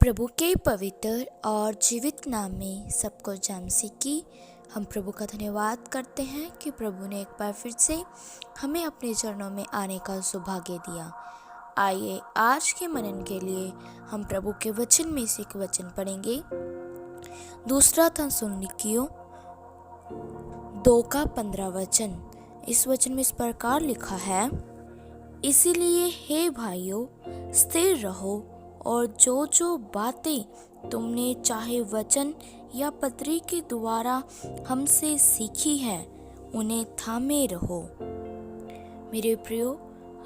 प्रभु के पवित्र और जीवित नाम में सबको जय मसीह की। हम प्रभु का धन्यवाद करते हैं कि प्रभु ने एक बार फिर से हमें अपने चरणों में आने का सौभाग्य दिया। आइए आज के मनन के लिए हम प्रभु के वचन में से एक वचन पढ़ेंगे। दूसरा थिस्सलुनीकियों 2:15 वचन। इस वचन में इस प्रकार लिखा है, इसीलिए हे भाइयों स्थिर रहो और जो बातें तुमने चाहे वचन या पत्री के द्वारा हमसे सीखी है उन्हें थामे रहो। मेरे प्रियो,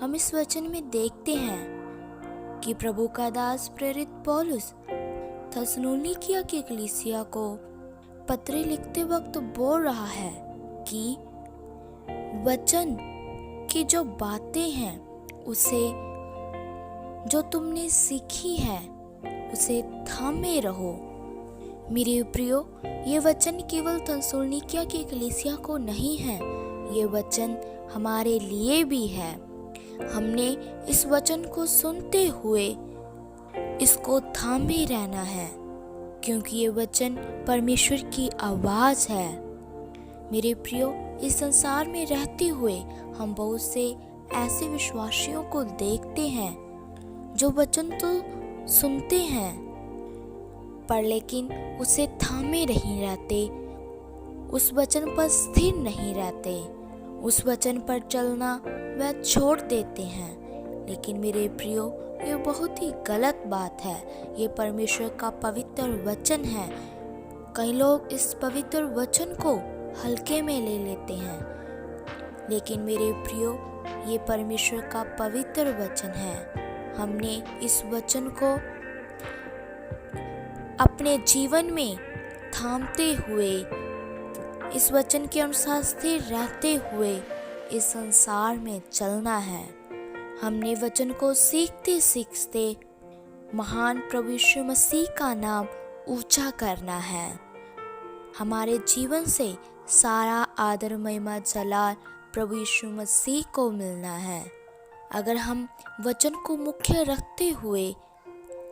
हम इस वचन में देखते हैं कि प्रभु का दास प्रेरित पौलुस थिस्सलुनीकियों की कलीसिया को पत्र लिखते वक्त बोल रहा है कि वचन की जो बातें हैं उसे जो तुमने सीखी है उसे थामे रहो। मेरे प्रियो, ये वचन केवल थिस्सलुनीकियों की कलीसिया को नहीं है, ये वचन हमारे लिए भी है। हमने इस वचन को सुनते हुए इसको थामे रहना है, क्योंकि ये वचन परमेश्वर की आवाज है। मेरे प्रियो, इस संसार में रहते हुए हम बहुत से ऐसे विश्वासियों को देखते हैं जो वचन तो सुनते हैं पर लेकिन उसे थामे नहीं रहते, उस वचन पर स्थिर नहीं रहते, उस वचन पर चलना वह छोड़ देते हैं। लेकिन मेरे प्रियो, ये बहुत ही गलत बात है। ये परमेश्वर का पवित्र वचन है। कई लोग इस पवित्र वचन को हल्के में ले लेते हैं, लेकिन मेरे प्रियो, ये परमेश्वर का पवित्र वचन है। हमने इस वचन को अपने जीवन में थामते हुए, इस वचन के अनुसार स्थिर रहते हुए इस संसार में चलना है। हमने वचन को सीखते सीखते महान प्रभु यीशु मसीह का नाम ऊंचा करना है। हमारे जीवन से सारा आदर महिमा जलाल प्रभु यीशु मसीह को मिलना है। अगर हम वचन को मुख्य रखते हुए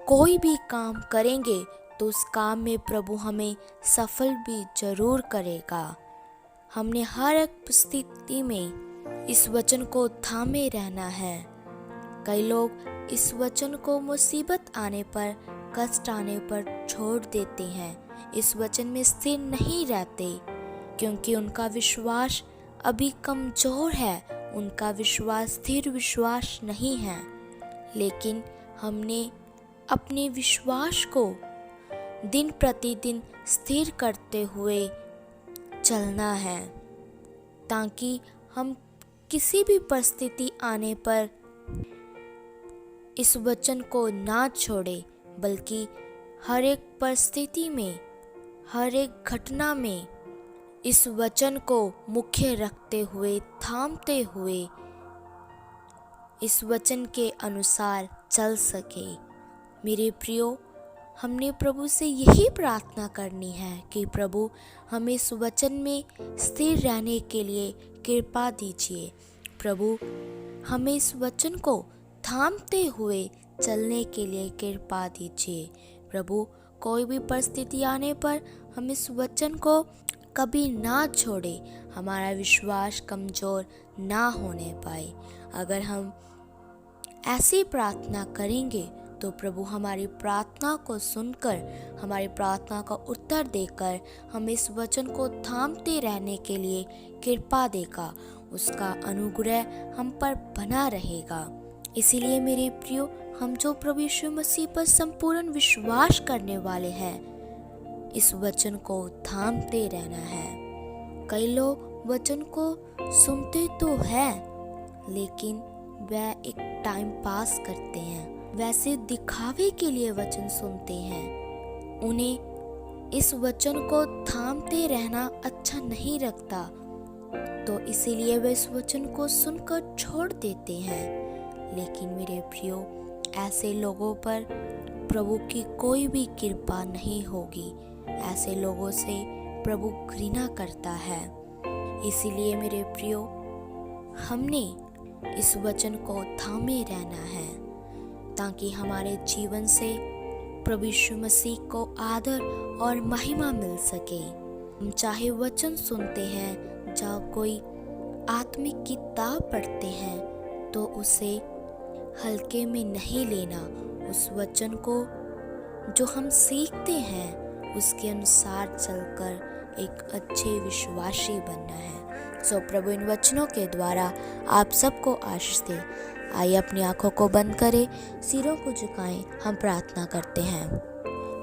कोई भी काम करेंगे तो उस काम में प्रभु हमें सफल भी जरूर करेगा। हमने हर एक स्थिति में इस वचन को थामे रहना है। कई लोग इस वचन को मुसीबत आने पर, कष्ट आने पर छोड़ देते हैं, इस वचन में स्थिर नहीं रहते, क्योंकि उनका विश्वास अभी कमजोर है, उनका विश्वास स्थिर विश्वास नहीं है। लेकिन हमने अपने विश्वास को दिन प्रतिदिन स्थिर करते हुए चलना है, ताकि हम किसी भी परिस्थिति आने पर इस वचन को ना छोड़े, बल्कि हर एक परिस्थिति में, हर एक घटना में इस वचन को मुख्य रखते हुए, थामते हुए इस वचन के अनुसार चल सके। मेरे प्रियो, हमने प्रभु से यही प्रार्थना करनी है कि प्रभु हमें इस वचन में स्थिर रहने के लिए कृपा दीजिए। प्रभु हमें इस वचन को थामते हुए चलने के लिए कृपा दीजिए। प्रभु कोई भी परिस्थिति आने पर हम इस वचन को कभी ना छोड़े, हमारा विश्वास कमजोर ना होने पाए। अगर हम ऐसी प्रार्थना करेंगे तो प्रभु हमारी प्रार्थना को सुनकर, हमारी प्रार्थना का उत्तर देकर हम इस वचन को थामते रहने के लिए कृपा देगा। उसका अनुग्रह हम पर बना रहेगा। इसीलिए मेरे प्रियो, हम जो प्रभु यीशु मसीह पर संपूर्ण विश्वास करने वाले हैं, इस वचन को थामते रहना है। कई लोग वचन को सुनते तो हैं, लेकिन वह एक टाइम पास करते हैं, वैसे दिखावे के लिए वचन सुनते हैं। उन्हें इस वचन को थामते रहना अच्छा नहीं लगता, तो इसीलिए वे इस वचन को सुनकर छोड़ देते हैं। लेकिन मेरे प्रियो, ऐसे लोगों पर प्रभु की कोई भी कृपा नहीं होगी। ऐसे लोगों से प्रभु घृणा करता है। इसीलिए मेरे प्रियो, हमने इस वचन को थामे रहना है, ताकि हमारे जीवन से प्रभु यीशु मसीह को आदर और महिमा मिल सके। हम चाहे वचन सुनते हैं, चाहे कोई आत्मिक किताब पढ़ते हैं, तो उसे हल्के में नहीं लेना। उस वचन को जो हम सीखते हैं उसके अनुसार चलकर एक अच्छे विश्वासी बनना है। प्रभु इन वचनों के द्वारा आप सबको आशीष दे। आइए अपनी आंखों को बंद करें, सिरों को झुकाएं, हम प्रार्थना करते हैं।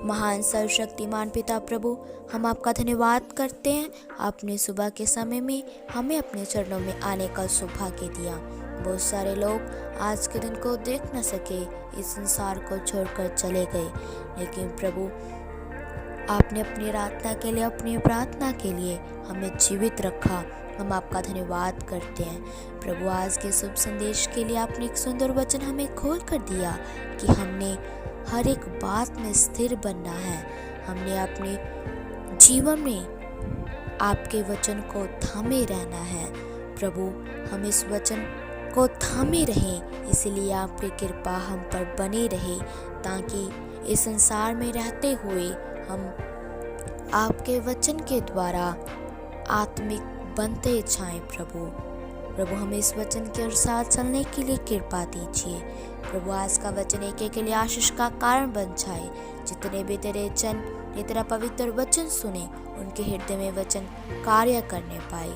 महान सर्वशक्तिमान पिता प्रभु, हम आपका धन्यवाद करते हैं। आपने सुबह के समय में हमें अपने चरणों में आने का सौभाग्य दिया। बहुत सारे लोग आज के दिन को देख न सके, इस संसार को छोड़कर चले गए, लेकिन प्रभु आपने अपनी प्रार्थना के लिए हमें जीवित रखा। हम आपका धन्यवाद करते हैं। प्रभु आज के शुभ संदेश के लिए आपने एक सुंदर वचन हमें खोल कर दिया कि हमने हर एक बात में स्थिर बनना है। हमने अपने जीवन में आपके वचन को थामे रहना है। प्रभु हम इस वचन को थामे रहें, इसलिए आपकी कृपा हम पर बनी रहे, ताकि इस संसार में रहते हुए हम आपके वचन के द्वारा आत्मिक बनते जाएं। प्रभु हमें इस वचन के अनुसार चलने के लिए कृपा दीजिए। प्रभु आज का वचन एक के लिए आशीष का कारण बन जाए। जितने भी तेरे जन ये तेरा पवित्र वचन सुने, उनके हृदय में वचन कार्य करने पाए।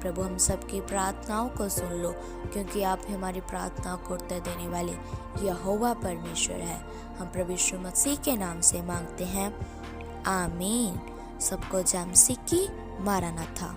प्रभु हम सबकी प्रार्थनाओं को सुन लो, क्योंकि आप हमारी प्रार्थना को उत्तर देने वाले यहोवा परमेश्वर है। हम प्रभु यीशु मसीह के नाम से मांगते हैं, आमीन। सबको जय मसीह की। मारानाथा।